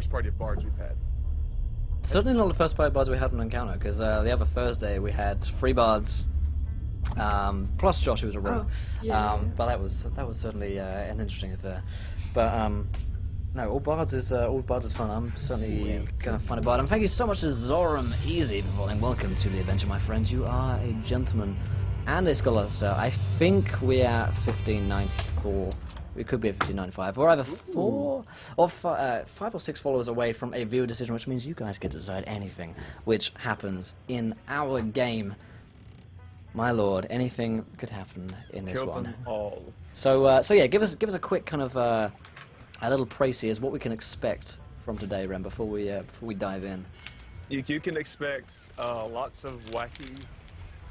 first party of bards we've had. Certainly not the first party bards we had an encounter, because the other Thursday we had 3 bards, plus Josh, who was a rogue. But that was certainly an interesting affair. But no, all bards is fun. I'm certainly gonna find a bard. And thank you so much to Zoram Easy for following. Welcome to the adventure, my friend. You are a gentleman and a scholar. So I think we're at 1594. We could be at 1595. We're either 4 or 5 or 6 followers away from a viewer decision, which means you guys get to decide anything which happens in our game. My lord, anything could happen in this one. Kill them all. So yeah, give us a quick kind of a little précis as what we can expect from today, Rem, before we dive in. You can expect lots of wacky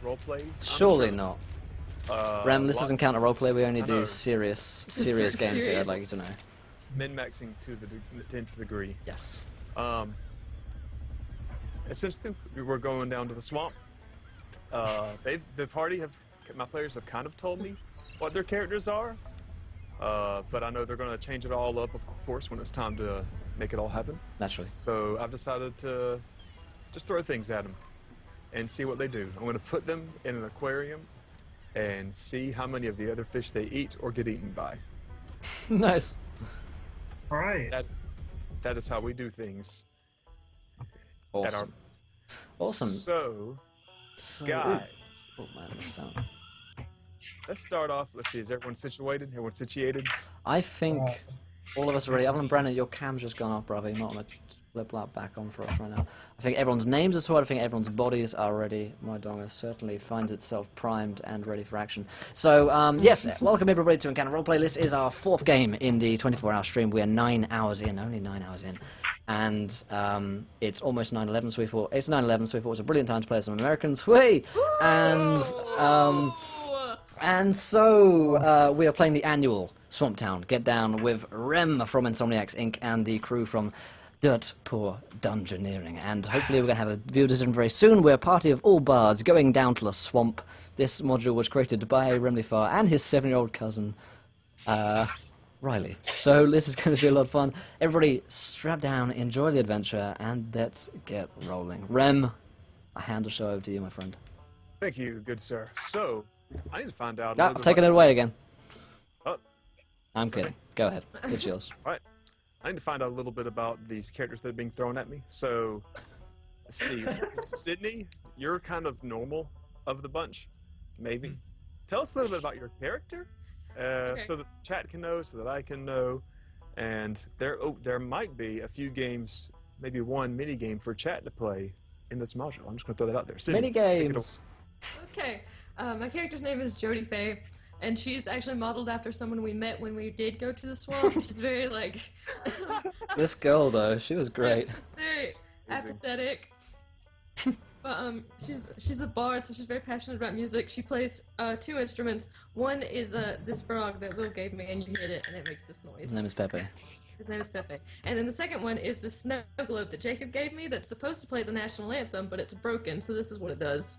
role plays. Surely not. Rem, this isn't counter roleplay. We only do serious games here. I'd like you to know. Min-maxing to the 10th degree. Yes. Essentially, we're going down to the swamp. My players have kind of told me what their characters are, but I know they're going to change it all up, of course, when it's time to make it all happen. Naturally. So I've decided to just throw things at them and see what they do. I'm going to put them in an aquarium and see how many of the other fish they eat or get eaten by. Nice. All right. That is how we do things. Awesome. Awesome. So guys, oh man, that sound. Let's start off. Let's see. Is everyone situated? Everyone situated? I think all of us are ready. Other than Brennan, your cam's just gone off, brother. You're not on a flip that back on for us right now. I think everyone's names are sorted. I think everyone's bodies are ready. My donga certainly finds itself primed and ready for action. So, yes, welcome everybody to Encounter Roleplay. This is our 4th game in the 24-hour stream. We are 9 hours in, only 9 hours in. And it's almost 9/11, so we thought it's 9/11, so we thought it was a brilliant time to play some Americans. Whee! And so we are playing the annual Swamptown Getdown with Rem from Insomniacs Inc. and the crew from Dirt Poor Dungeoneering. And hopefully we're going to have a viewer decision very soon. We're a party of all bards going down to the swamp. This module was created by Remley Farr and his 7-year-old cousin, Riley. So this is going to be a lot of fun. Everybody strap down, enjoy the adventure, and let's get rolling. Rem, I hand the show over to you, my friend. Thank you, good sir. So, I need to find out. I'm taking it away again. Oh. I'm kidding. Go ahead. It's yours. All right. I need to find out a little bit about these characters that are being thrown at me. So, let's see. Sydney, you're kind of normal of the bunch, maybe. Tell us a little bit about your character, so that the chat can know, so that I can know. And there might be a few games, maybe one mini game for chat to play in this module. I'm just going to throw that out there. Sydney, mini games. Okay. My character's name is Jodie Faye, and she's actually modeled after someone we met when we did go to the swamp. She's very, like... This girl, though, she was great. She's very apathetic. But, she's a bard, so she's very passionate about music. She plays 2 instruments. One is this frog that Will gave me, and you hit it, and it makes this noise. His name is Pepe. His name is Pepe. And then the second one is the snow globe that Jacob gave me that's supposed to play the national anthem, but it's broken, so this is what it does.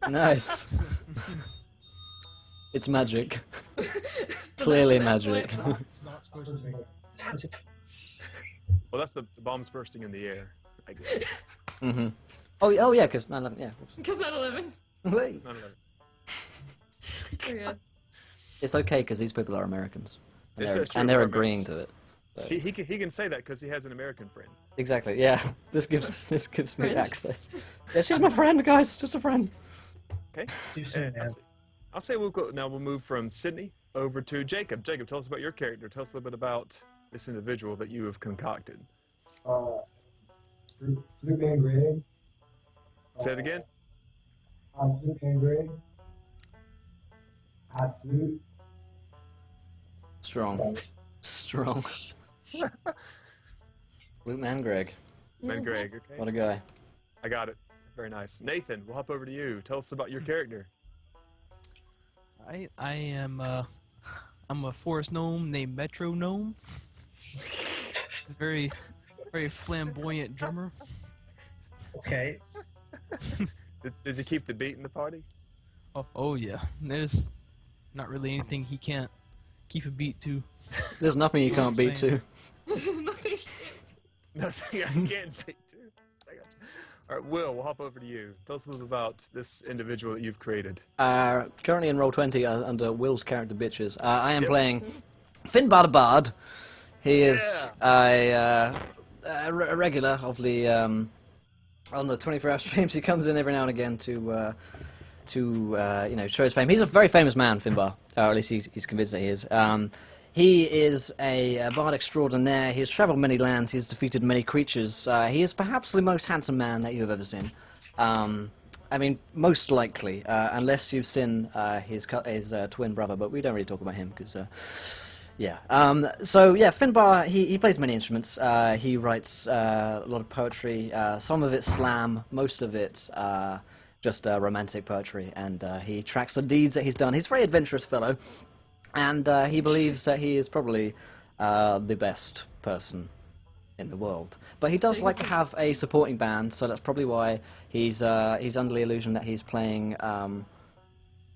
Nice. It's magic. Clearly magic. It's not supposed to be. Well, that's the bombs bursting in the air, I guess. Mm-hmm. Oh yeah, because 9/11, yeah. Because 9/11. Wait. 9/11. So yeah. It's okay, because these people are Americans. It's true, And they're we're agreeing Americans. to it. So. He can say that because he has an American friend. Exactly, yeah. This gives me Friend. access. Yeah, she's my friend, guys. Just a friend. Okay. Too soon, man. I'll say we'll move from Sydney over to Jacob. Jacob, tell us about your character. Tell us a little bit about this individual that you have concocted. Flute and Greg. Say it again. Flute and Greg. Flute. Strong. Luke Man Greg. And Greg, okay. What a guy. I got it. Very nice. Nathan, we'll hop over to you. Tell us about your character. I am I'm a forest gnome named Metro Gnome. Very flamboyant drummer. Okay. Does he keep the beat in the party? Oh yeah. There's not really anything he can't keep a beat to. There's nothing you can't beat to. Nothing. Nothing I can't beat, dude. I got you. All right, Will, we'll hop over to you. Tell us a little bit about this individual that you've created. Currently in Roll20 under Will's character Bitches. I am playing Finbar the Bard. He is a regular of the on the 24-hour streams. He comes in every now and again to show his fame. He's a very famous man, Finbar, or at least he's convinced that he is. He is a bard extraordinaire. He has travelled many lands. He has defeated many creatures. He is perhaps the most handsome man that you have ever seen. I mean, most likely, unless you've seen his twin brother, but we don't really talk about him because, Finbar, he plays many instruments. He writes a lot of poetry. Some of it slam, most of it just romantic poetry, and he tracks the deeds that he's done. He's a very adventurous fellow. And he believes that he is probably the best person in the world. But he does like to have a supporting band, so that's probably why he's under the illusion that he's playing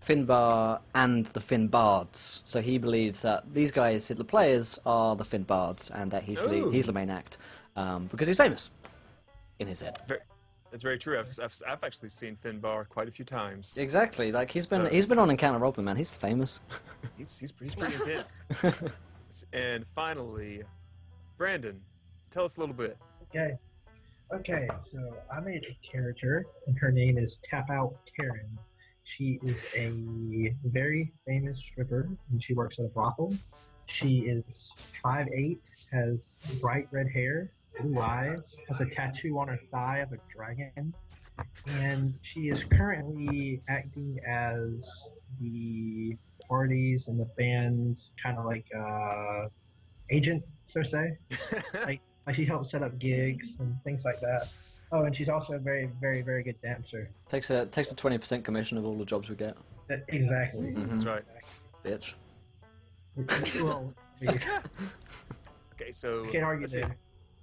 Finbar and the Fin Bards. So he believes that these guys, the players, are the Fin Bards, and that he's the main act because he's famous in his head. It's very true. I've actually seen Finbar quite a few times. Exactly. Like he's been on Encounter Roleplay, man. He's famous. He's pretty intense. And finally, Brandon, tell us a little bit. Okay, so I made a character, and her name is Tap Out Taryn. She is a very famous stripper, and she works at a brothel. She is 5'8", has bright red hair, blue eyes, has a tattoo on her thigh of a dragon, and she is currently acting as the parties and the band's kind of like agent, so to say. like she helps set up gigs and things like that. Oh, and she's also a very, very, very good dancer. Takes a 20% commission of all the jobs we get. Exactly. Mm-hmm. That's right. Bitch. Well, Okay, so can't argue there.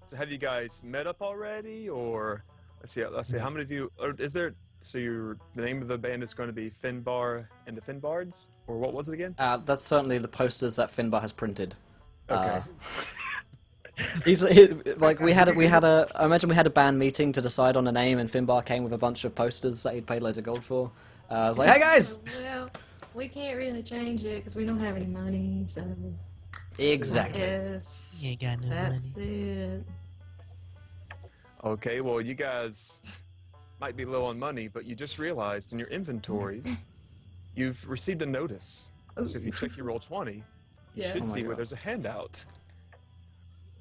So have you guys met up already, or let's see, how many of you? Or is there? So the name of the band is going to be Finbar and the Fin Bards, or what was it again? That's certainly the posters that Finbar has printed. Okay. I imagine we had a band meeting to decide on a name, and Finbar came with a bunch of posters that he'd paid loads of gold for. I was like, hey guys! Well, we can't really change it because we don't have any money, so. Exactly. Yes. You ain't got no That's money. it. Okay, well, you guys might be low on money, but you just realized in your inventories, you've received a notice. So if you check your Roll20, you should see where there's a handout.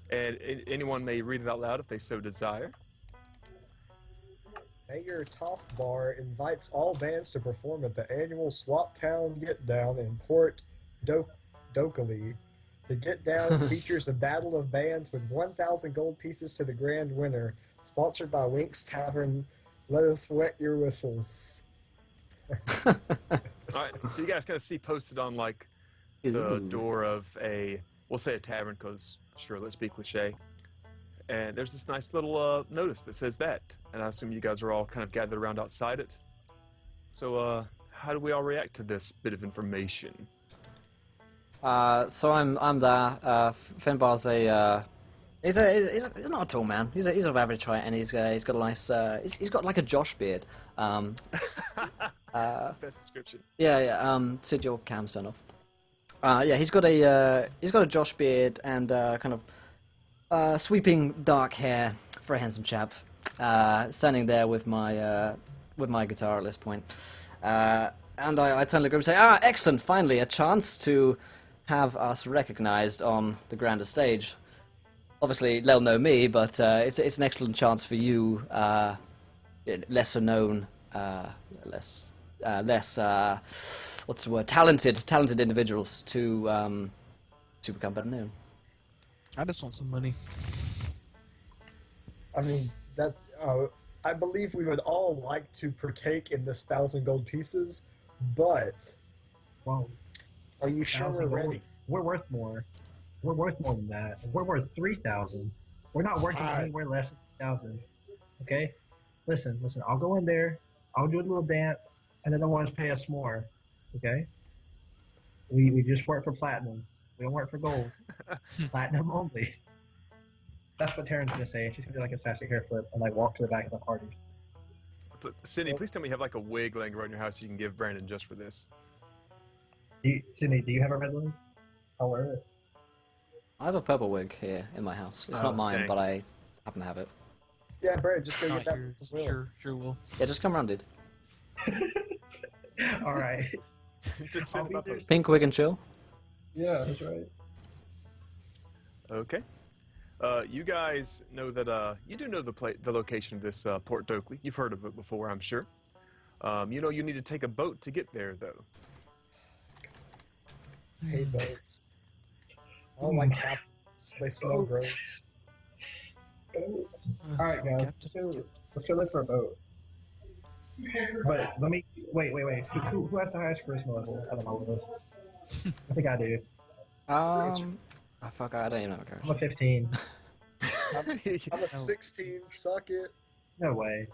And anyone may read it out loud if they so desire. Mayor Tothbar invites all bands to perform at the Annual Swamptown Getdown in Port Dokley. The Getdown features a battle of bands with 1,000 gold pieces to the grand winner. Sponsored by Wink's Tavern. Let us wet your whistles. All right, so you guys kind of see posted on like the door of we'll say a tavern because sure, let's be cliche. And there's this nice little notice that says that, and I assume you guys are all kind of gathered around outside it. So how do we all react to this bit of information? So I'm there. Finbar's he's not a tall man. He's of average height, and he's got a nice he's got like a Josh beard. Best description. Sid, your cam's turned off. He's got a Josh beard and kind of sweeping dark hair. Very handsome chap. Standing there with my guitar at this point. And I turn to the group and say, excellent, finally a chance to have us recognized on the grander stage. Obviously, they'll know me, but it's an excellent chance for you, lesser known, less what's the word? Talented individuals to become better known. I just want some money. I mean, I believe we would all like to partake in this 1,000 gold pieces, but Well, are you sure we're ready? We're worth more. We're worth more than that. We're worth 3,000. We're not worth anywhere less than 1,000. Okay? Listen. I'll go in there. I'll do a little dance, and then the ones pay us more. Okay? We just work for platinum. We don't work for gold. Platinum only. That's what Taryn's gonna say. She's gonna do like a sassy hair flip and like walk to the back of the party. Sydney, please tell me you have like a wig laying around your house you can give Brandon just for this. Sydney, do you have a red one? I'll wear it. I have a purple wig here in my house. It's not mine, dang. but I happen to have it. Yeah, Brad, just go Not get that yours. from Will. Sure will. Yeah, just come around, dude. All right. Just I'll send be him up. there. Pink wig and chill. Yeah, that's right. Okay. You guys know that you do know the location of this Port Dokley. You've heard of it before, I'm sure. You know you need to take a boat to get there, though. I hate boats. I don't like captains. They smell gross. All right, guys. Let's go look for a boat. But let me wait. Who has the highest charisma level out of all of us? I think I do. I forgot. I don't even know. I'm a 15. I'm a 16. Suck it. No way.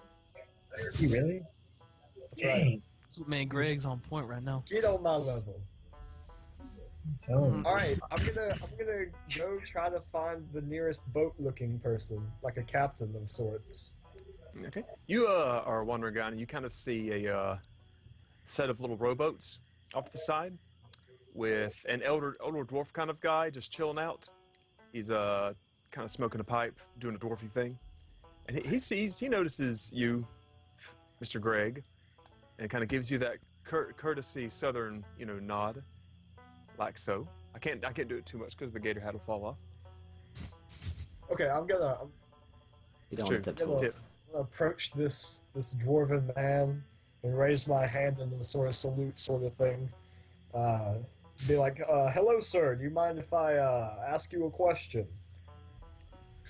You really? That's right. Dang. Man, Greg's on point right now. Get on my level. Oh. All right, I'm gonna go try to find the nearest boat-looking person, like a captain of sorts. Okay. You are wandering around and you kind of see a set of little rowboats off to the side with an older dwarf kind of guy just chilling out. He's kind of smoking a pipe, doing a dwarfy thing. And he notices you, Mr. Greg, and kind of gives you that courtesy southern, nod, like so. I can't do it too much because the gator hat will fall off. Okay, I'm gonna You don't want to tip Sure. forward. approach this dwarven man and raise my hand in a sort of salute sort of thing. Be like, hello, sir. Do you mind if I ask you a question?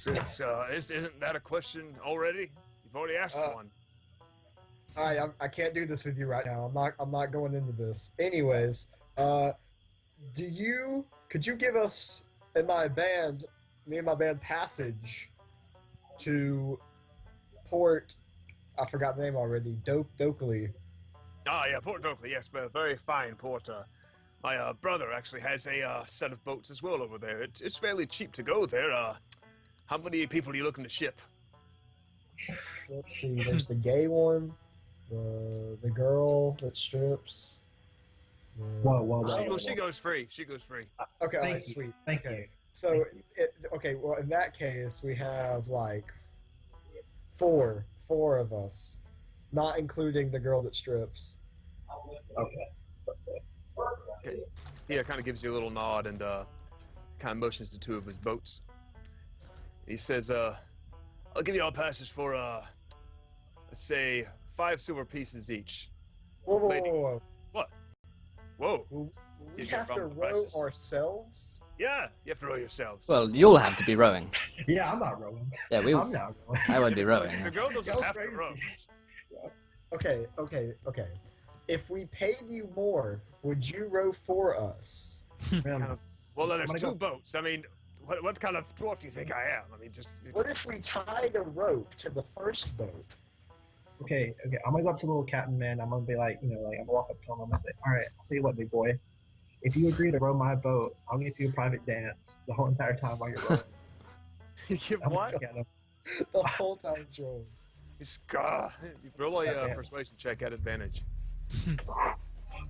Isn't that a question already? You've already asked one. All right, I can't do this with you right now. I'm not going into this. Anyways, could you give us and me and my band, passage to Port? I forgot the name already. Dokley. Ah, yeah, Port Dokley. Yes, but a very fine port. My brother actually has a set of boats as well over there. It's fairly cheap to go there. How many people are you looking to ship? Let's see. There's the gay one, the girl that strips. Whoa. She goes free. She goes free. Okay, all Thank right, you. sweet. Thank okay. you. So, well, in that case, we have like four of us, not including the girl that strips. Okay. Okay. He kind of gives you a little nod and kind of motions to two of his boats. He says, I'll give you all passes for, let's say, 5 silver pieces each. Whoa. Whoa. Will we Did you have to bump the row prices? ourselves? Yeah, you have to row yourselves. Well, you'll have to be rowing. Yeah, I'm not rowing. Yeah, I'm not rowing. I won't be rowing. The girl doesn't Go have to crazy. row. Okay. If we paid you more, would you row for us? Well, there's gonna 2 go. boats. I mean, what kind of dwarf do you think I am? I mean, just... What if we tied a rope to the first boat? Okay. I'm gonna go up to the little captain man. I'm gonna be like, I'm gonna walk up to him. I'm gonna say, all right, I'll tell you what, big boy. If you agree to row my boat, I'll give you a private dance the whole entire time while you're rowing. Give I'm what? gonna look at him. The whole time it's rolling. He's, you roll a persuasion check at advantage.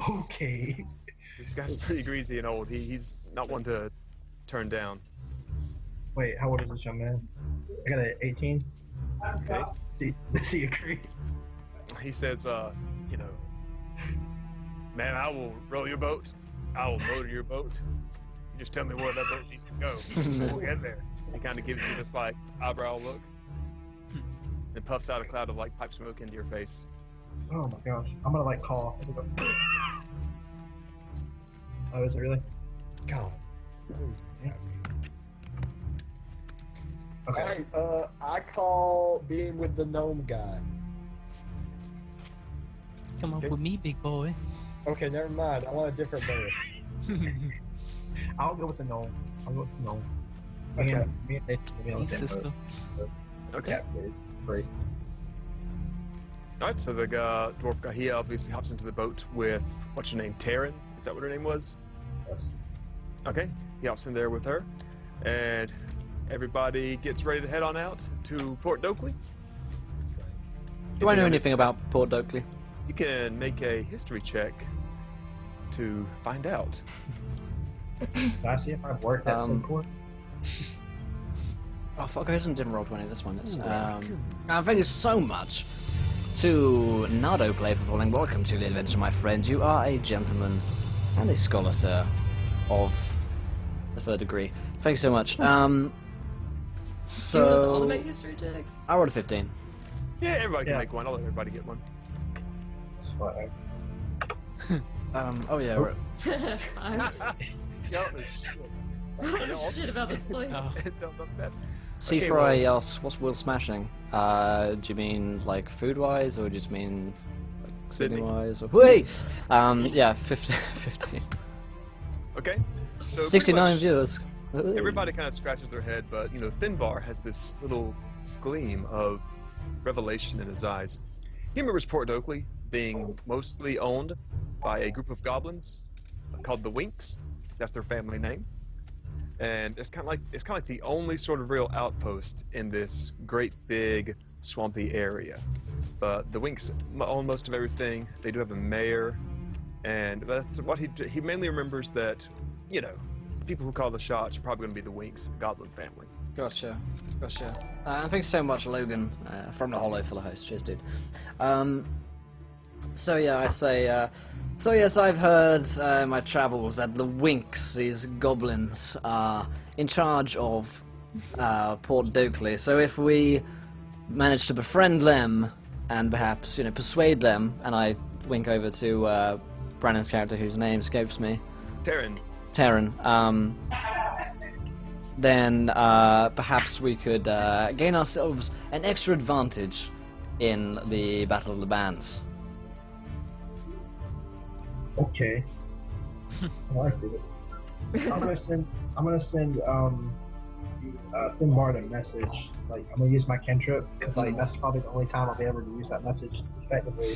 Okay. This guy's pretty greasy and old. He's not one to turn down. Wait, how old is this young man? I got an 18. Okay. Does he agree? He says, man, I will row your boat. I will motor your boat. You just tell me where that boat needs to go. We'll get there. He kind of gives you this, eyebrow look. Then puffs out a cloud of, pipe smoke into your face. Oh my gosh. I'm gonna, call. Oh, is it really? God. Okay. Alright, I call being with the gnome guy. Come up with me, big boy. Okay, never mind. I want a different boat. I'll go with the gnome. Okay. Me and Nathan will be on the same Sister. boat. Okay. Yeah, great. Alright, so the dwarf guy, he obviously hops into the boat with, what's your name, Taryn? Is that what her name was? Yes. Okay, he hops in there with her, and everybody gets ready to head on out to Port Dokley. Do I know anything about Port Dokley? You can make a history check to find out. Can I see if I've worked at Port? Oh fuck, I didn't roll 20, this one is. Thank you so much to Nardo Play for falling. Welcome to the adventure, my friend. You are a gentleman and a scholar, sir, of the third degree. Thanks so much. Do you want us all to make history checks? I rolled a 15. Yeah, everybody can make one. I'll let everybody get one. Swag. Oh yeah, right. Shit about this place. C4A asks, what's Will smashing? Do you mean like food-wise, or do you just mean like Sydney-wise? Or... Wait! Yeah, 15. Okay. So 69 viewers. Everybody kind of scratches their head, but Finbar has this little gleam of revelation in his eyes. He remembers Port Dokley being mostly owned by a group of goblins called the Winks. That's their family name. And it's kind of like the only sort of real outpost in this great big swampy area. But the Winks own most of everything. They do have a mayor, and that's what he mainly remembers, that people who call the shots are probably going to be the Winks goblin family. Gotcha. And thanks so much, Logan, from the Hollow for the host. Cheers, dude. So yeah, I say. So yes, I've heard in my travels that the Winks, these goblins, are in charge of Port Dokley. So if we manage to befriend them and perhaps persuade them, and I wink over to Brandon's character, whose name escapes me, Taryn. Then perhaps we could gain ourselves an extra advantage in the Battle of the Bands. Okay. I like it. I'm gonna send Finbar a message. Like, I'm gonna use my cantrip. Like, that's probably the only time I'll be able to use that message effectively.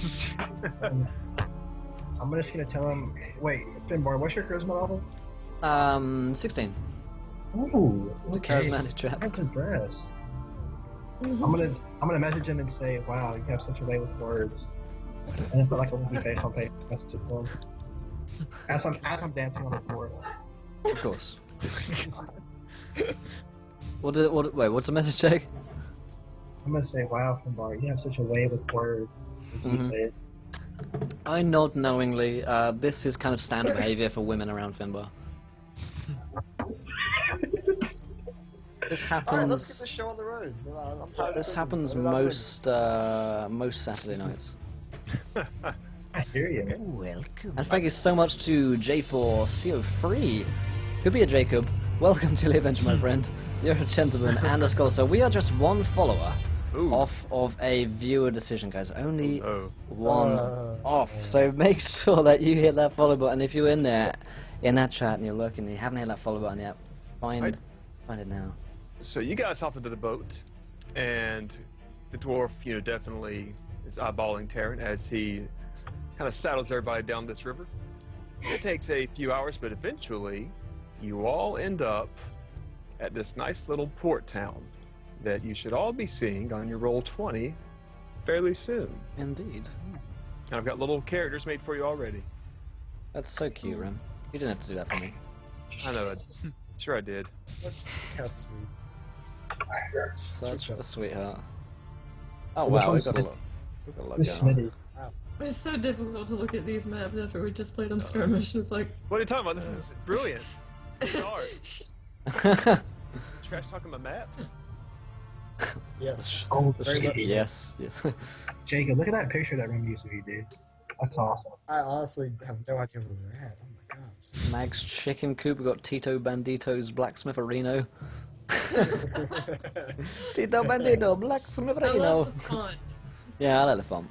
I'm just gonna tell him. Wait, Finbar, what's your charisma level? 16. Ooh, The charismatic trap. I'm impressed. I'm gonna message him and say, "Wow, you have such a way with words." And then put like a winky face on paper, message it to him. As I'm dancing on the floor. Of course. Wait, what's the message, Jake? I'm gonna say, "Wow, Finbar, you have such a way with words." I nod knowingly. This is kind of standard behavior for women around Finbar. This happens. Alright, let's get this show on the road. I'm tired. This happens most Saturday nights. I hear you. Welcome. And thank you so much to J4CO3. Could be a Jacob. Welcome to the adventure, my friend. You're a gentleman and a scholar. So we are just one follower off of a viewer decision, guys. Only one off. So make sure that you hit that follow button. If you're in there, in that chat, and you're looking, and you haven't hit that follow button yet, find it now. So you guys hop into the boat, and the dwarf, definitely is eyeballing Taryn as he kind of saddles everybody down this river. It takes a few hours, but eventually you all end up at this nice little port town that you should all be seeing on your roll 20 fairly soon. Indeed. And I've got little characters made for you already. That's so cute, Rem. You didn't have to do that for me. I know it. Sure I did. How sweet. Such a sweetheart. Oh wow, we've got a lot going on. It's so difficult to look at these maps after we just played on skirmish, and it's like... What are you talking about? This is brilliant. It's art. Trash talking about maps? Yes. Oh, Very much so. Yes. Jacob, look at that picture that Rim used to be, dude. That's awesome. I honestly have no idea where we're at. Oh my god. Mag's chicken coop. We got Tito Bandito's blacksmith Reno. Tito Bandito blacksmith I Reno. love the font. Yeah, I like the font.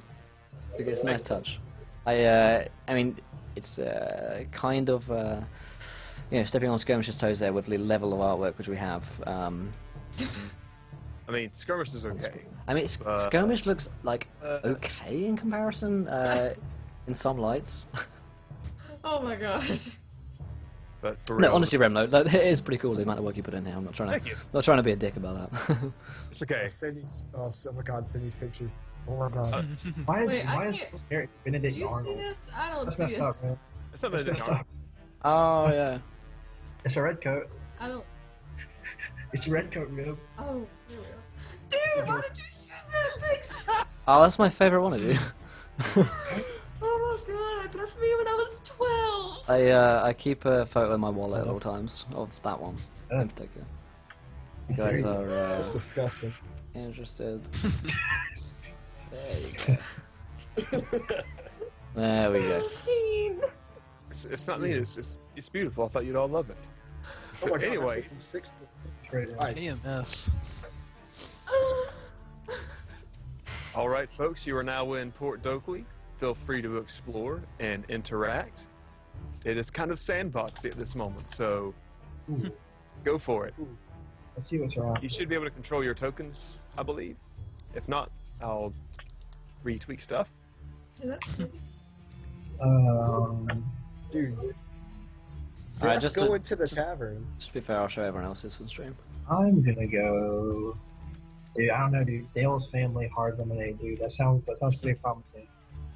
It's a nice touch. I mean, it's kind of stepping on Skirmish's toes there with the level of artwork which we have. I mean, Skirmish is okay. I mean, Skirmish looks like okay in comparison in some lights. Oh my god. But for No, real, honestly, it's- Rem, though, it is pretty cool the amount of work you put in here. I'm not trying Thank to, you. not trying to be a dick about that. It's okay. Cindy's, oh my god, Cindy's picture. Oh my god. Why is, Wait, I why is can't- Eric Do Benedict you see Arnold? this? I don't That's see messed it. up, man. It's something That's that messed up. Oh yeah. It's a red coat. I don't. It's a red coat, Rib. Oh, here we go. Dude, why did you use that picture? Oh, that's my favorite one of you. Oh my god, that's me when I was 12. I keep a photo in my wallet at all times of that one in Yeah. particular. You guys are That's disgusting. interested. There you go. There we go. 17. It's not me. It's beautiful. I thought you'd all love it. So Oh my god, anyway, that's from 6th. It's right there. Alright. KMS. all right, folks, you are now in Port Dokley. Feel free to explore and interact. It is kind of sandboxy at this moment, so Ooh, go for it. let's see what's around. You should be able to control your tokens, I believe. If not, I'll retweak stuff. Yeah, that's me. Dude. Alright, just go to- into the tavern. Just to be fair, I'll show everyone else this on stream. I'm gonna go. Dude, I don't know, dude. Dale's family hard lemonade, dude. That sounds pretty promising.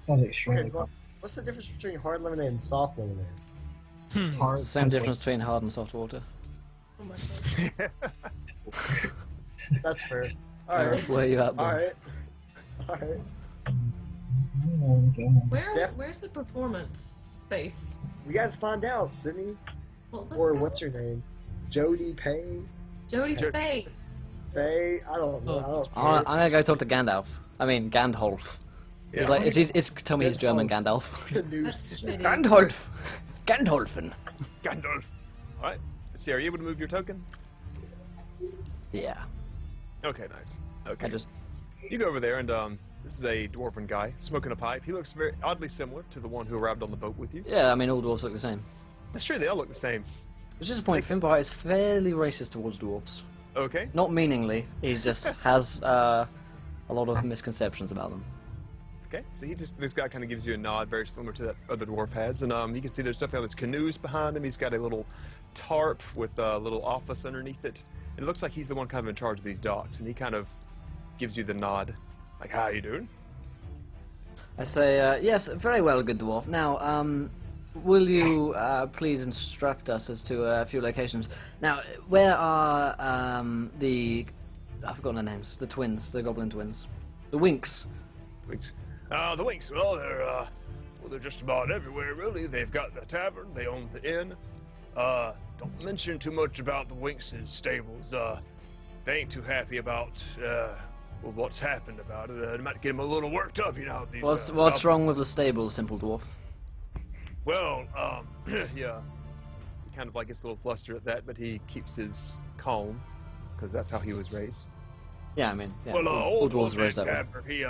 Sounds extremely Okay, well, what's the difference between hard lemonade and soft lemonade? promising. Hard It's the same difference between hard and soft water. Oh my god. That's fair. Where, Alright. where you at, bro? Alright. Alright. Where's the performance space? We gotta find out, Sydney. Well, let's Or go. what's her name? Jodie Pay? Jodie Jo- Faye. Faye? I don't know. I don't I'm care. gonna go talk to Gandalf. I mean, Gandalf. Yeah. He's like, tell me he's German, Gandalf. Canoes. That's shitty. Gandalf! Gandalfen! Gandalf. All right. Let's see. Are you able to move your token? Yeah. Okay, nice. Okay. I just. You go over there, and this is a dwarven guy smoking a pipe. He looks very oddly similar to the one who arrived on the boat with you. Yeah, I mean, all dwarves look the same. That's true. They all look the same. It's just a point, Finbar is fairly racist towards dwarves. Okay. Not meaningly, he just has a lot of misconceptions about them. Okay. So this guy kind of gives you a nod, very similar to that other dwarf has, and you can see there's definitely all these canoes behind him. He's got a little tarp with a little office underneath it. It looks like he's the one kind of in charge of these docks, and he kind of gives you the nod, like, "How you doing?" I say, yes, very well, good dwarf. Now, will you please instruct us as to a few locations? Now, where are I've forgotten their names, the twins, the goblin twins. The Winks. Winks. The Winks. Well, they're just about everywhere, really. They've got the tavern. They own the inn. Don't mention too much about the Winks' stables. They ain't too happy about what's happened about it. It might get them a little worked up, you know. These, What's wrong with the stables, simple dwarf? Well, yeah. He kind of like gets a little flustered at that, but he keeps his calm because that's how he was raised. Yeah, I mean, yeah, Well, all old dwarves are raised that way. Cadver, he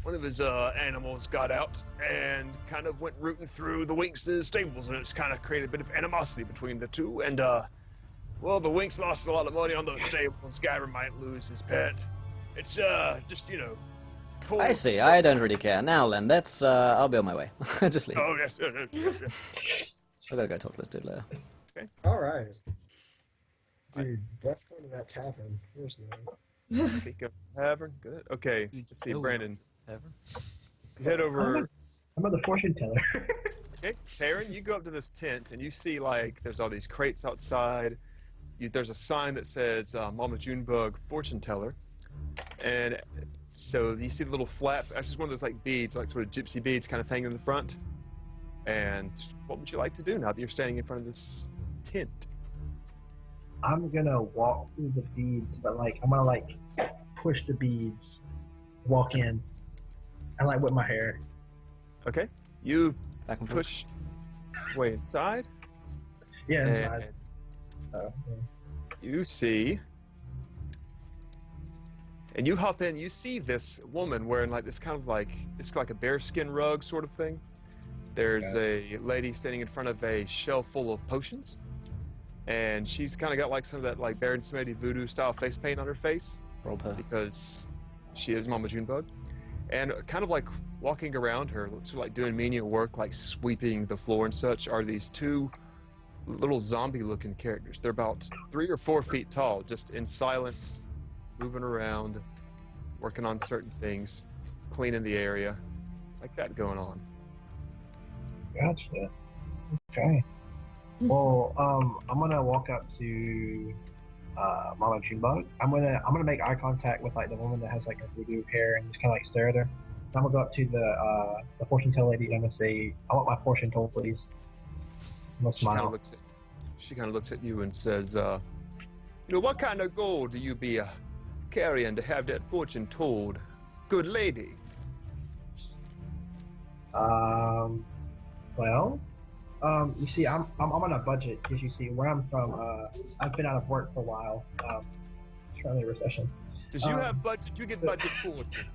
one of his animals got out and kind of went rooting through the Winks' stables, and it's kind of created a bit of animosity between the two. And well, the Winks lost a lot of money on those stables. Guyver might lose his pet. It's just Cool. I see, I don't really care. Now, Len, let's, I'll be on my way. Just leave. Oh yes. I gotta go talk to this dude later. Alright. Dude, let's go to that tavern. Where's the... Okay, go to the tavern. Good. Okay. Let's see, Oh. Brandon. Tavern. Head over. I'm about the fortune teller. Okay, Taryn, you go up to this tent and you see like there's all these crates outside. There's a sign that says Mama Junebug Fortune Teller, and so you see the little flap. That's just one of those like beads, like sort of gypsy beads, kind of hanging in the front. And what would you like to do now that you're standing in front of this tent? I'm gonna walk through the beads, but like I'm gonna like push the beads, walk in, and like whip my hair. Okay, you Back and forth. push way inside, Yeah, and inside. Yeah. you see, and you hop in. You see this woman wearing like this kind of like it's like a bearskin rug sort of thing. There's a lady standing in front of a shelf full of potions, and she's kind of got like some of that like Baron Samedi voodoo style face paint on her face Rob her. because she is Mama Junebug, and kind of like walking around her, sort of like doing menial work, like sweeping the floor and such, are these two little zombie-looking characters. They're about 3 or 4 feet tall, just in silence, moving around, working on certain things, cleaning the area, like that going on. Gotcha. Okay. Well, I'm gonna walk up to Mama Junebug. I'm gonna make eye contact with like the woman that has like a voodoo hair and just kind of like stare at her. I'm gonna go up to the fortune teller lady and I'm gonna say, "I want my fortune told, please." I'm gonna smile. She kind of looks at you and says, what kind of gold do you be carrying to have that fortune told, good lady? Well, you see, I'm on a budget because you see where I'm from. I've been out of work for a while. It's currently a recession. Since you have budget, you get budget fortune.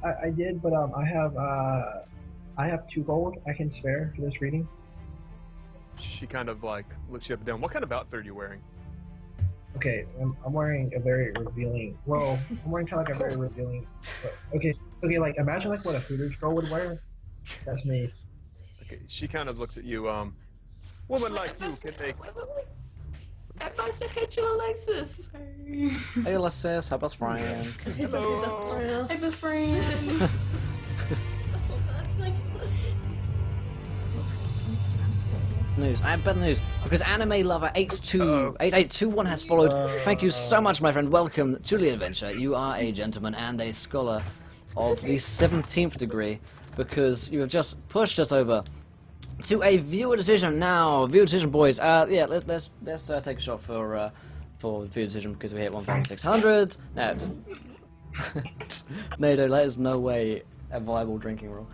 I did, but I have 2 gold I can spare for this reading. She kind of like looks you up and down. What kind of outfit are you wearing? Okay, I'm wearing a very revealing. Well, I'm wearing kind of like a very revealing. Okay, like imagine like what a Hooters girl would wear. That's me. Okay, she kind of looks at you. Woman like you can make. Everybody say hey to Alexis. Hey Alexis, how about Frank? It's okay, that's Frank. Hey, best friend. That's so fast, like, News. I have better news because Anime Lover 8821 has followed. Thank you so much, my friend. Welcome to the adventure. You are a gentleman and a scholar of the 17th degree because you have just pushed us over to a viewer decision now. Viewer decision, boys. Yeah, let's take a shot for viewer decision because we hit 1,600. No, that is no way a viable drinking rule.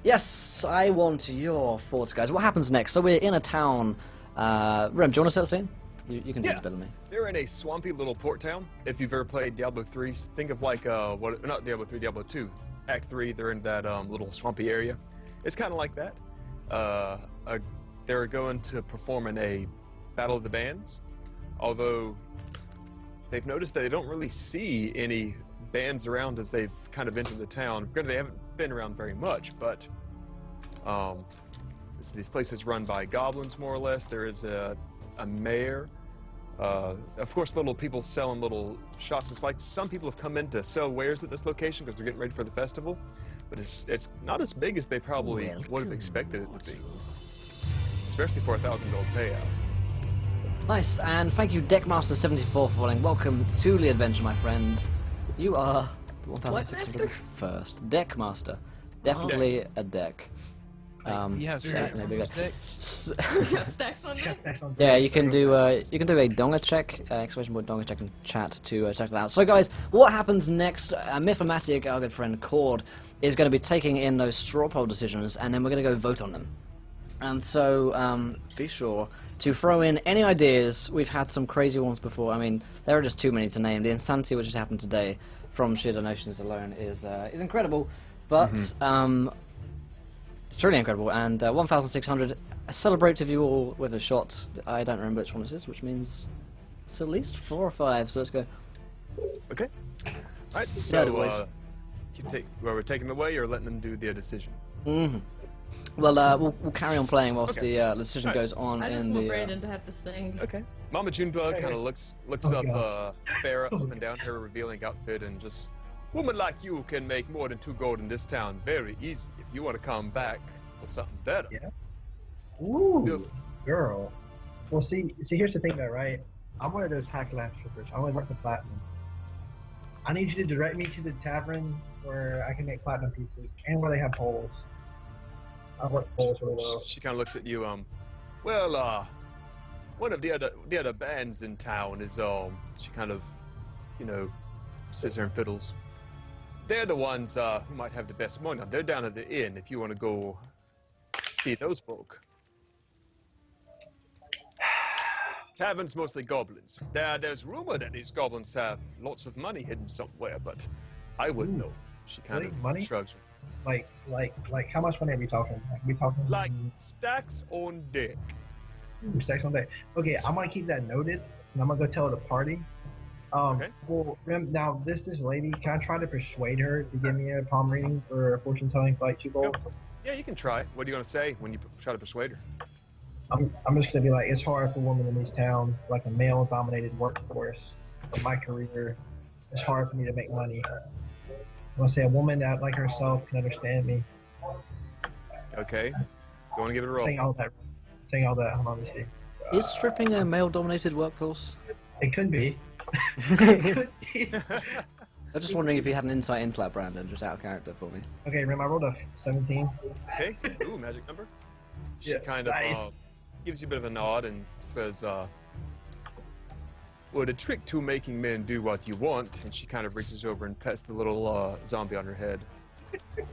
Yes, I want your thoughts, guys. What happens next? So we're in a town. Rem, do you want to set the scene? You can do this better than me. They're in a swampy little port town. If you've ever played Diablo 3, think of like not Diablo 3, Diablo 2. Act 3, they're in that little swampy area. It's kind of like that. They're going to perform in a Battle of the Bands, although they've noticed that they don't really see any bands around as they've kind of entered the town. Granted, they haven't been around very much, but this place is run by goblins, more or less. There is a mayor. Of course, little people selling little shops. It's like some people have come in to sell wares at this location because they're getting ready for the festival. But it's not as big as they probably would have expected it to be. Especially for a $1,000 payout. Nice, and thank you Deckmaster74 for following. Welcome to the adventure, my friend. You are the 1,600 first. Deckmaster. Definitely a deck. You have stacks on those decks. Stacks on deck. Yeah, you can do a donga check, exclamation point donga check in chat to check that out. So guys, what happens next? Mythomatic, our good friend Cord, is going to be taking in those straw poll decisions, and then we're going to go vote on them. And so be sure to throw in any ideas. We've had some crazy ones before. I mean, there are just too many to name. The insanity which has happened today from sheer donations alone is incredible, but it's truly incredible. And 1,600. Celebrate with you all with a shot. I don't remember which one it is, which means it's at least 4 or 5. So let's go. Okay. All right. So we're taking the way or letting them do their decision. Mm-hmm. Well, we'll carry on playing whilst the decision goes on. I just want Brandon to have to sing. Okay. Mama Junebug kind of looks up Farah up and down her revealing outfit and just, woman like you can make more than 2 gold in this town very easy if you want to come back with something better. Yeah. Ooh, girl. Well, see, here's the thing though, right? I'm one of those hack lash strippers. I only work with platinum. I need you to direct me to the tavern where I can make platinum pieces and where they have poles. I work poles really well. She kind of looks at you. One of the other bands in town is She kind of, sits there and fiddles. They're the ones who might have the best money. They're down at the inn if you want to go see those folk. Tavern's mostly goblins. There's rumor that these goblins have lots of money hidden somewhere, but I wouldn't know. She kind of shrugs. Like how much money are we talking? Like stacks on deck. Stacks on deck. Okay, I'm gonna keep that noted, and I'm gonna go tell the party. Okay. Well, now this lady, can I try to persuade her to give me a palm reading or a fortune telling for like 2 gold? Yeah, you can try. What are you gonna say when you try to persuade her? I'm just gonna be like, it's hard for women in these towns, like a male-dominated workforce. Of my career, it's hard for me to make money. I'm gonna say a woman that like herself can understand me. Okay. Go on and give it a roll. Saying all that. Hold on, let me see. Is stripping a male-dominated workforce? It could be. It could be. I'm just wondering if you had an insight into that, Brandon, just out of character for me. Okay, remember I rolled a 17. Okay. Ooh, magic number. She Yeah, kind of nice. gives you a bit of a nod and says, well, the trick to making men do what you want, and she kind of reaches over and pets the little zombie on her head.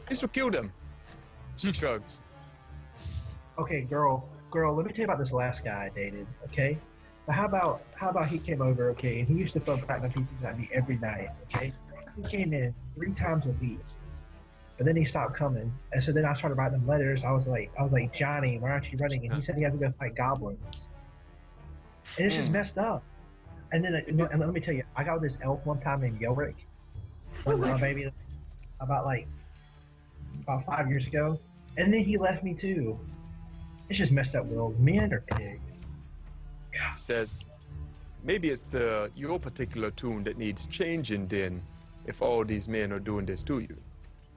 This will kill them. She shrugs. Okay, girl, let me tell you about this last guy I dated, okay? But how about he came over, okay, and he used to throw platinum pieces at me every night, okay? He came in 3 times a week. But then he stopped coming. And so then I started writing him letters. I was like, Johnny, why aren't you running? And he said he had to go fight goblins. And it's just messed up. And then and let me tell you, I got with this elf one time named Yorick. When my baby about 5 years ago. And then he left me too. It's just messed up, Will. Men are pigs. Says, maybe it's your particular tune that needs changing then, if all these men are doing this to you.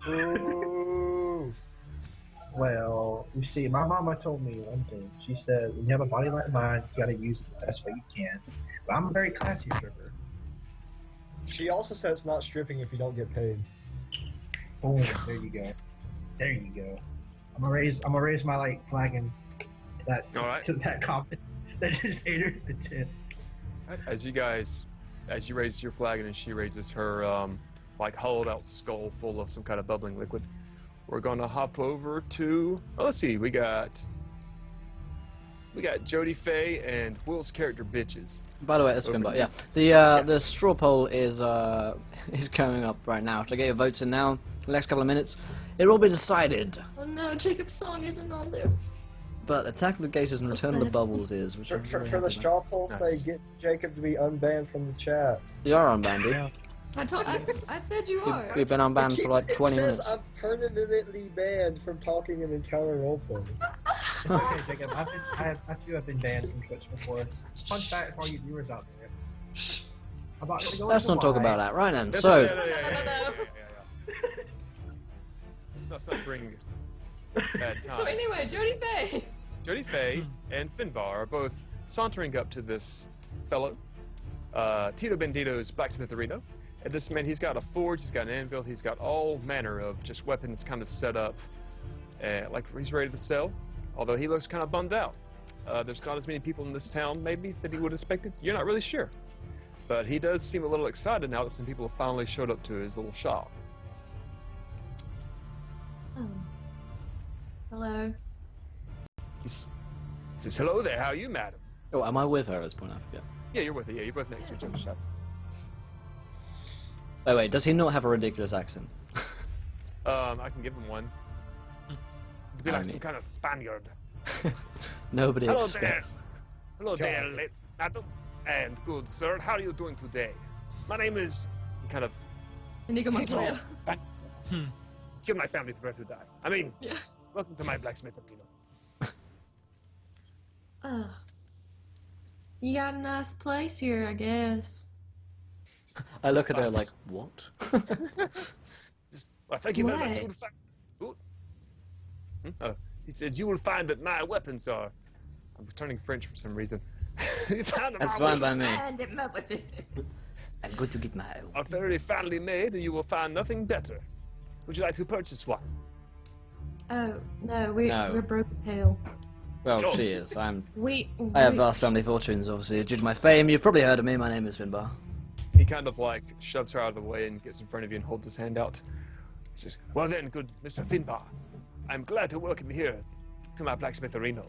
Ooh. Well, you see, my mama told me one thing. She said, when you have a body like mine, you gotta use it the best way you can. But I'm a very classy stripper. She also said it's not stripping if you don't get paid. Boom, there you go. There you go. I'm gonna raise my flag and that All right. to that comment that just ate her to the 10. As you raise your flagon and she raises her hollowed out skull full of some kind of bubbling liquid, we're gonna hop over to let's see, we got Jody Faye and Will's character Bitches. By the way, it's Finbar. Yeah. The straw poll is coming up right now. So get your votes in now. The next couple of minutes, it will be decided. Oh no, Jacob's song isn't on there. But Attack of the Gators and So Return of the sad. Bubbles is. Which I'm For very the happy straw poll, Nice. say get Jacob to be unbanned from the chat. about. You are unbanned, dude. Yeah. I said you are. We've been unbanned for like 20 it says minutes. I'm permanently banned from talking in encounter roleplay. Okay, Jacob, I too have been banned from Twitch before. Fun fact for all you viewers out there. Let's not talk about that right then. That's So, yeah. Let's not bring bad times. So anyway, Jody Faye. Jody Faye and Finbar are both sauntering up to this fellow, Tito Bendito's blacksmith arena. And this man, he's got a forge, he's got an anvil, he's got all manner of just weapons kind of set up, like he's ready to sell. Although he looks kind of bummed out. There's not as many people in this town, maybe, that he would have expected. You're not really sure. But he does seem a little excited now that some people have finally showed up to his little shop. Oh. Hello. He says, hello there, how are you, madam? oh, am I with her at this point? I forget. Yeah, you're with her. Yeah, you're both next to each other's shop. Oh wait, does he not have a ridiculous accent? I can give him one. It'd be I like mean- some kind of Spaniard. Nobody Hello expects. Hello there, late madam, and good sir. How are you doing today? My name is kind of Inigo Montoya. Killed my family, prepare to die. I mean, Yeah. welcome to my blacksmith arena. You got a nice place here, I guess. I look at her like, what? Well, thank you very much. What? You will find. Ooh. He says you will find that my weapons are. I'm turning French for some reason. You found them That's all fine by me. And it met with it. I'm going to get my own. are very finely made, and you will find nothing better. Would you like to purchase one? Oh no, No. we're broke as hell. Well, Oh. she is. I I have vast family fortunes, obviously. Due to my fame, you've probably heard of me. My name is Finbar. He kind of shoves her out of the way and gets in front of you and holds his hand out. He says, well then, good Mr. Finbar, I'm glad to welcome you here to my blacksmith arena.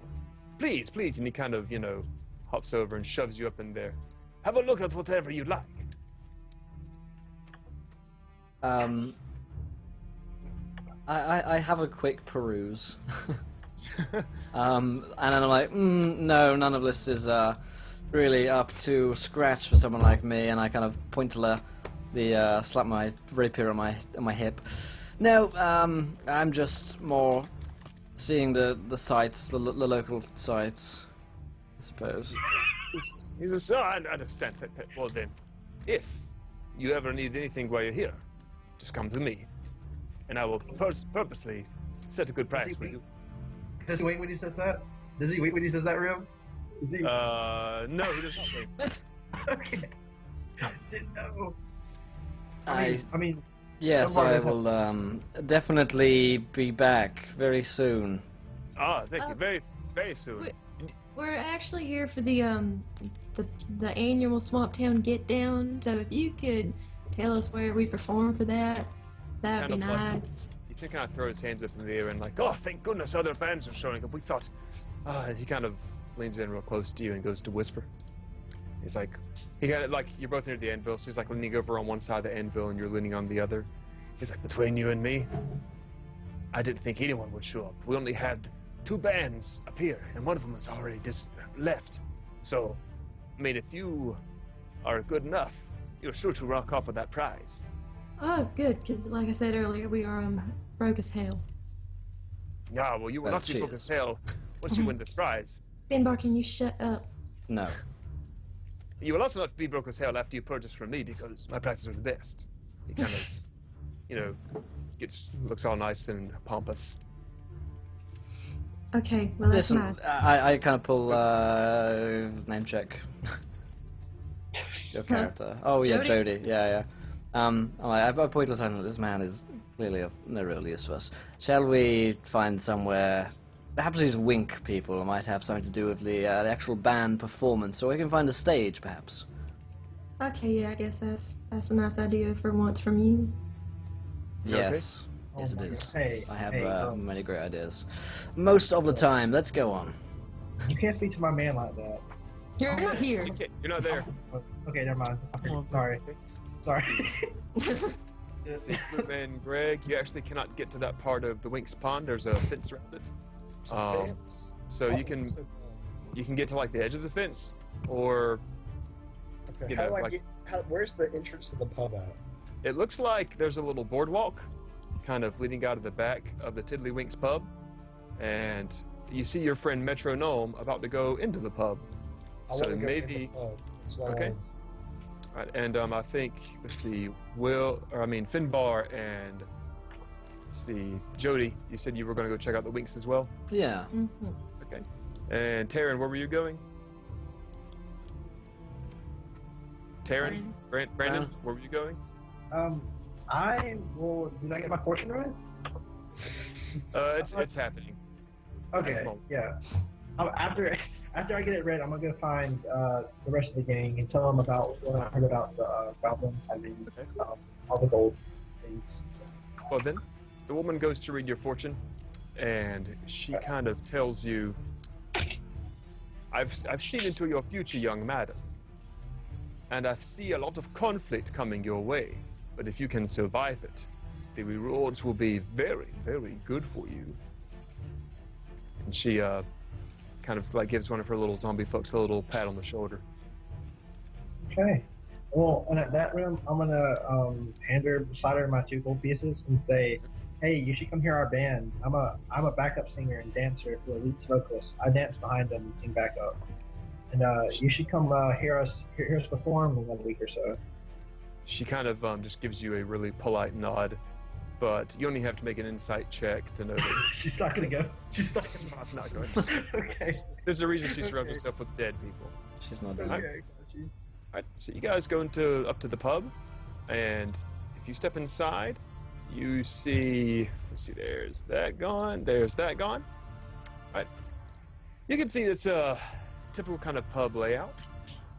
Please, please. And he kind of, hops over and shoves you up in there. Have a look at whatever you like. I have a quick peruse. And then I'm like, no, none of this is really up to scratch for someone like me. And I kind of point to the slap my rapier on my hip. No, I'm just more seeing the sights, the local sights, I suppose. He says, "Oh, I understand. Well then, if you ever need anything while you're here, just come to me, and I will purposely set a good price for you." Does he wait when he says that? Does he wait when he says that, Rim? Is he... No, he does not wait. Okay. Didn't know. I mean, yes, I will definitely be back very soon. Thank you. Very, very soon. We're actually here for the annual Swamptown Getdown. So if you could tell us where we perform for that, that'd be nice. He kind of throws his hands up in the air and like, "Oh, thank goodness other bands are showing up. We thought..." He kind of leans in real close to you and goes to whisper. He's like, he got it like you're both near the anvil, so he's like leaning over on one side of the anvil and you're leaning on the other. He's like, "Between you and me, I didn't think anyone would show up. We only had 2 bands appear, and one of them has already left. So, I mean, if you are good enough, you're sure to rock off with that prize." Oh, good, because like I said earlier, we are broke as hell. Yeah, well, you will not be broke as hell once you win this prize. Finbar, can you shut up? No. You will also not be broke as hell after you purchase from me because my prices are the best. He kind of, looks all nice and pompous. Okay, well that's Listen, nice. I kind of pull name check. Your character. Oh yeah, Jody. Yeah. I point to sign that this man is clearly of no real use to us. Shall we find somewhere? Perhaps these wink people might have something to do with the actual band performance, or we can find a stage, perhaps. Okay, yeah, I guess that's a nice idea for once from you. Yes. Okay. Yes, it is. Hey, I have many great ideas. Most of the time. Let's go on. You can't speak to my man like that. You're not here. You're not there. Okay, never mind. Sorry. See, Flip and Greg, you actually cannot get to that part of the Winks Pond. There's a fence around it. So you can get to like the edge of the fence, or Okay, where's the entrance to the pub at? it looks like there's a little boardwalk kind of leading out of the back of the Tiddlywinks pub, and you see your friend Metronome about to go into the pub. So maybe okay. All right, and I think Finbar and let's see, Jody, you said you were going to go check out the Winks as well? Yeah. Mm-hmm. Okay. And Taryn, where were you going? Taryn? Brandon, where were you going? Did I get my portion right? It's happening. Okay, yeah. After I get it read, I'm gonna find the rest of the gang and tell them about what I heard about the goblins having all the gold things. Well then, the woman goes to read your fortune, and she kind of tells you, I've seen into your future, young madam, and I see a lot of conflict coming your way, but if you can survive it, the rewards will be very, very good for you. And she kind of like gives one of her little zombie folks a little pat on the shoulder. Okay. Well, and at that room, I'm gonna slide her my 2 gold pieces and say, "Hey, you should come hear our band. I'm a backup singer and dancer for Elite Vocalists. I dance behind them and sing backup. And you should come hear us perform in 1 week or so." She kind of just gives you a really polite nod, but you only have to make an insight check to know that She's not gonna go. She's not going. Okay. There's a reason she surrounds herself with dead people. She's not doing Okay, got you. Alright, so you guys go up to the pub, and if you step inside, you see, there's that gone. Alright, you can see it's a typical kind of pub layout.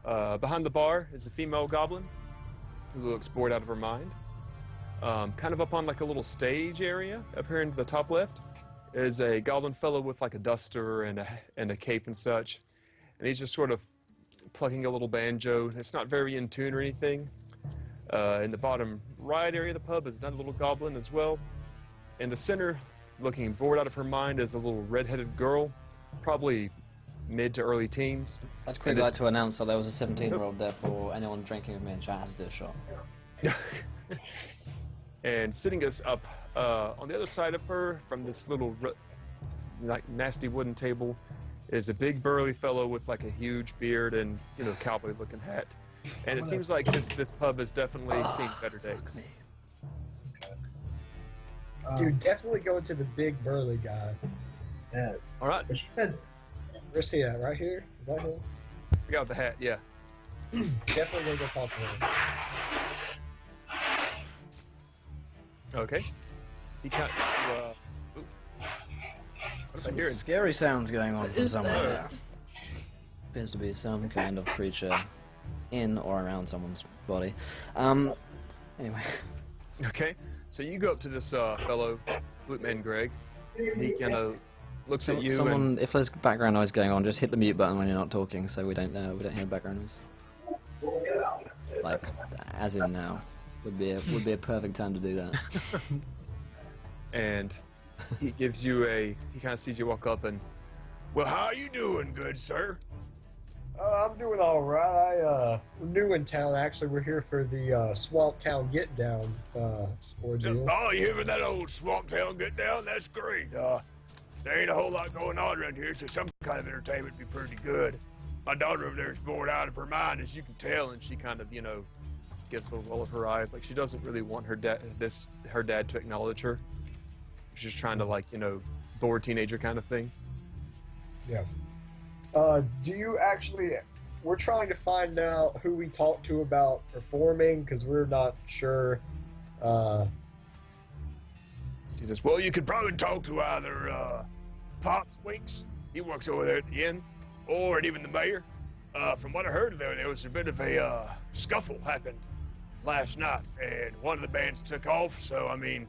Behind the bar is a female goblin who looks bored out of her mind. Kind of up on like a little stage area up here in the top left is a goblin fellow with like a duster and a cape and such, and he's just sort of plucking a little banjo. It's not very in tune or anything. In the bottom right area of the pub is another little goblin as well. In the center, looking bored out of her mind, is a little red-headed girl, probably mid to early teens. I'd quickly like to announce that there was a 17-year-old there for anyone drinking with me in chat has to do a shot. And sitting us up on the other side of her, from this little like nasty wooden table is a big burly fellow with like a huge beard and cowboy looking hat. And it seems like this pub has definitely seen better days. Dude, definitely go to the big burly guy. Yeah. All right. But she said, Where's he at? Right here? Is that him? It's the guy with the hat, yeah. Definitely gonna go talk to him. Okay. He kind of, what Some am I hearing? scary sounds going on from Is somewhere that- there. Appears to be some kind of creature in or around someone's body. Anyway. Okay. So you go up to this fellow, flute man Greg, and he kind of looks at you Someone, if there's background noise going on, just hit the mute button when you're not talking, so we don't hear background noise. Like, as in now, would be a perfect time to do that. and he gives you he kind of sees you walk up and, well, how you doing, good sir? I'm doing all right. We're new in town. Actually, we're here for the Swamptown Getdown ordeal. Oh, you hear that old Swamptown Getdown? That's great. There ain't a whole lot going on around here, so some kind of entertainment would be pretty good. My daughter over there is bored out of her mind, as you can tell, And she kind of, gives a little roll of her eyes, like she doesn't really want her dad to acknowledge her. She's just trying to bored teenager kind of thing. Yeah. Do you actually? We're trying to find out who we talked to about performing because we're not sure. She says, well, you could probably talk to either Pops Winks, he works over there at the inn, or even the mayor. From what I heard, there was a bit of a scuffle happened last night, and one of the bands took off, so, I mean,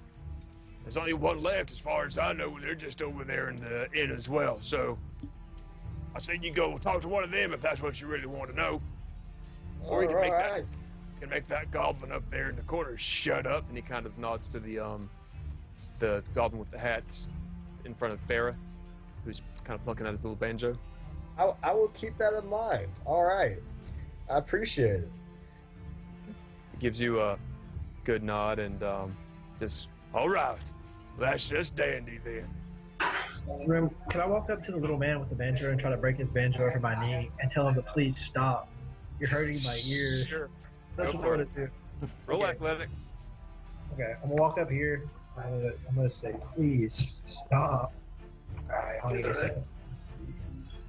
there's only one left as far as I know. They're just over there in the inn as well, so I said you go talk to one of them if that's what you really want to know. Or you can make that goblin up there in the corner shut up. and he kind of nods to the goblin with the hat in front of Farah, who's kind of plucking at his little banjo. I will keep that in mind. All right. I appreciate it. He gives you a good nod and just, All right, that's just dandy then. can I walk up to the little man with the banjo and try to break his banjo over my knee and tell him to please stop? You're hurting my ears. sure, That's go what for I'm it. gonna do. Roll Okay. athletics. Okay, I'm gonna walk up here. I'm gonna say, please stop. Alright, hold on a second.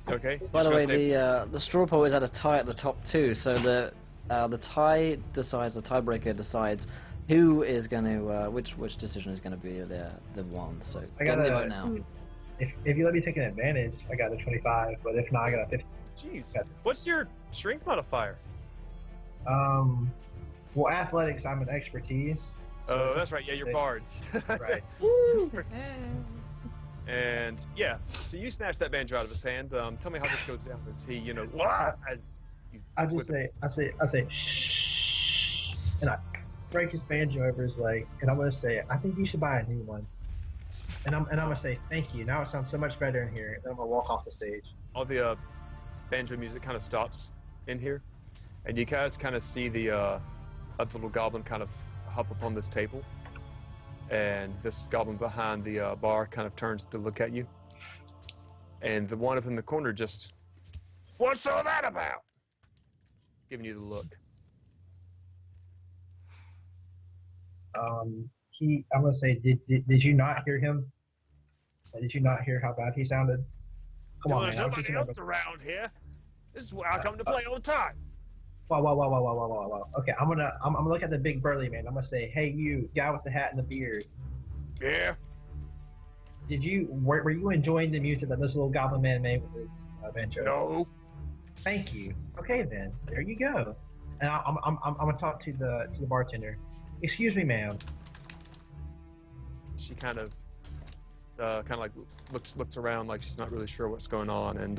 Okay. By the Should I way, say- the straw poll is at a tie at the top too, so the tiebreaker decides who is going to which decision is going to be the one. So I get in the gotta- vote now. If you let me take an advantage, I got a 25, but if not, I got a 50. Jeez. What's your strength modifier? Well, athletics, I'm an expertise. Oh, that's right. Yeah, you're bards. Right. And yeah, so you snatch that banjo out of his hand. Tell me how this goes down. As he, What? as you I just whip it. say, shh, and I break his banjo over his leg, and I'm gonna say, I think you should buy a new one. And I'm gonna say, thank you. Now it sounds so much better in here. And then I'm gonna walk off the stage. All the banjo music kind of stops in here, and you guys kind of see the little goblin kind of hop up on this table, and this goblin behind the bar kind of turns to look at you, and the one up in the corner just What's all that about? giving you the look. I'm gonna say, did you not hear him? Did you not hear how bad he sounded? Come on, There's man. somebody else around here. This is where I come to play all the time. Wow. Okay, I'm gonna look at the big burly man. I'm gonna say, hey, you guy with the hat and the beard. Yeah. Were you enjoying the music that this little goblin man made with his banjo? No. Thank you. Okay then, there you go. And I'm gonna talk to the bartender. Excuse me, ma'am. She kind of like looks around like she's not really sure what's going on, and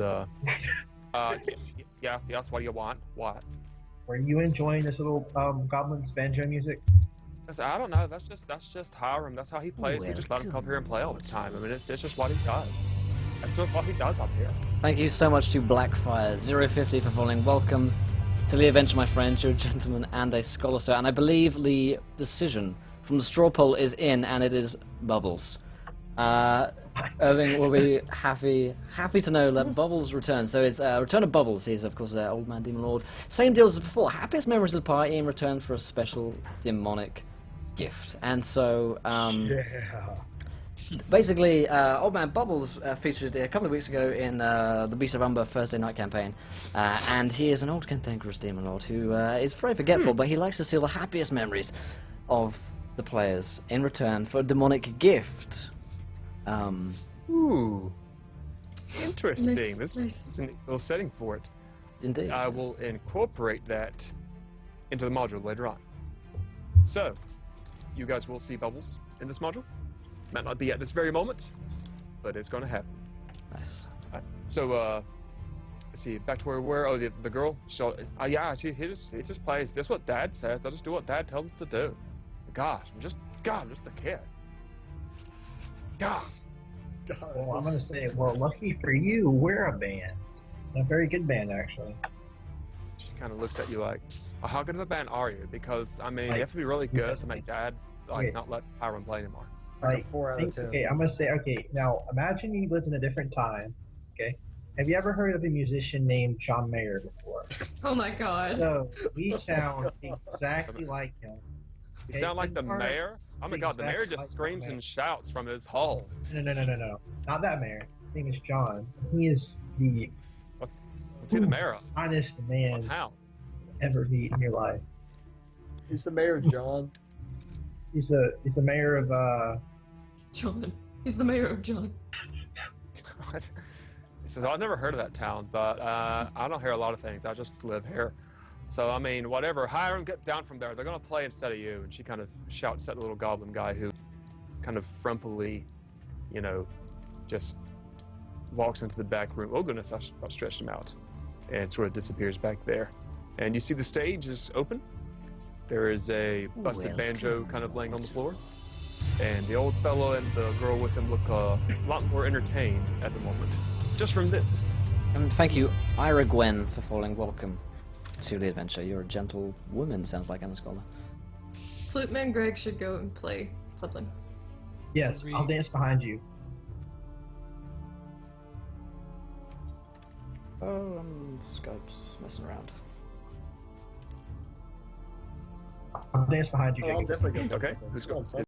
yes, what do you want? What? Were you enjoying this little goblin's banjo music? I said, I don't know. That's just Hiram. That's how he plays. We just let him come here and play all the time. I mean, it's just what he does. That's what he does up here. Thank you so much to Blackfire050 for following. Welcome to the adventure, my friends. You're a gentleman and a scholar, sir. And I believe the decision from the straw poll is in, and it is Bubbles. Irving will be happy to know that Bubbles returned. So it's return of Bubbles. He's of course old man demon lord. Same deal as before. Happiest memories of the party in return for a special demonic gift. And so basically, old man Bubbles featured a couple of weeks ago in the Beast of Umber Thursday night campaign, and he is an old cantankerous demon lord who is very forgetful, but he likes to steal the happiest memories of the players in return for a demonic gift. Ooh, interesting. Nice, This nice. is a neat little setting for it. Indeed. I will incorporate that into the module later on. So, you guys will see Bubbles in this module. Might not be at this very moment, but it's going to happen. Nice. Alright, so, let's see, back to where we were. Oh, the girl. Yeah, he just plays. That's what Dad says. I'll just do what Dad tells us to do. Gosh, I'm just a kid. God. Well, I'm gonna say, well, lucky for you, we're a band. A very good band, actually. She kind of looks at you like, well, how good of a band are you? Because, I mean, Like, you have to be really good to because- make Dad, not let Hiram play anymore. Like a Like, 4 out of 10. okay, I'm gonna say, okay, now imagine you lived in a different time. Okay, have you ever heard of a musician named John Mayer before? Oh my god. So we sound exactly like him. You sound like the mayor? Oh my god, the mayor Exactly just like the screams mayor. and shouts from his hall. No, not that mayor. His name is John. He is the Let's see the mayor of honest man town. ever meet in your life. He's the mayor of John. He's the mayor of John. He's the mayor of John. He says, I've never heard of that town, but I don't hear a lot of things. I just live here. So, I mean, whatever. Hiram, get down from there. They're going to play instead of you. And she kind of shouts at the little goblin guy who kind of frumpily, just walks into the back room. Oh, goodness, I stretched him out. And sort of disappears back there. And you see the stage is open. There is a busted banjo kind of laying on the floor. And the old fellow and the girl with him look a lot more entertained at the moment. Just from this. And thank you, Ira Gwen, for falling welcome to the adventure. You're a gentle woman, sounds like, Anna Scholar. Flute Man Greg should go and play something. yes. I'll dance behind you. Oh, Skype's messing around. I'll dance behind you, Oh, I'll Jacob. definitely go. Okay, something. who's Come on, going? son.